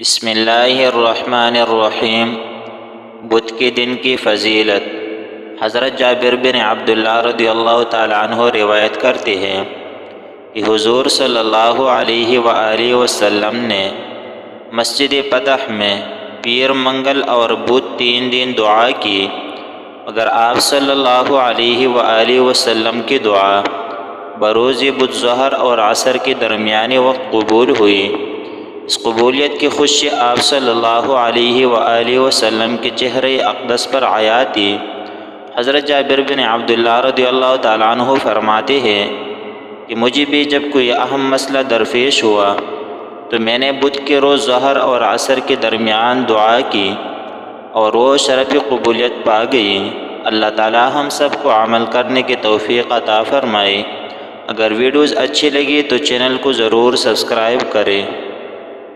بسم اللہ الرحمن الرحیم۔ بدھ کے دن کی فضیلت۔ حضرت جابر بن عبداللہ رضی اللہ تعالیٰ عنہ روایت کرتے ہیں کہ حضور صلی اللہ علیہ وآلہ وسلم نے مسجد فتح میں پیر، منگل اور بدھ 3 دن دعا کی، مگر آپ صلی اللہ علیہ وآلہ وسلم کی دعا بروز بدھ ظہر اور عصر کے درمیانی وقت قبول ہوئی۔ اس قبولیت کی خوشی آپ صلی اللہ علیہ وآلہ وسلم کے چہرہ اقدس پر آیا تھی۔ حضرت جابر بن عبداللہ رضی اللہ تعالیٰ عنہ فرماتے ہیں کہ مجھے بھی جب کوئی اہم مسئلہ درپیش ہوا تو میں نے بدھ کے روز ظہر اور عصر کے درمیان دعا کی اور وہ شرف قبولیت پا گئی۔ اللہ تعالیٰ ہم سب کو عمل کرنے کی توفیق عطا فرمائے۔ اگر ویڈیوز اچھی لگی تو چینل کو ضرور سبسکرائب کریں۔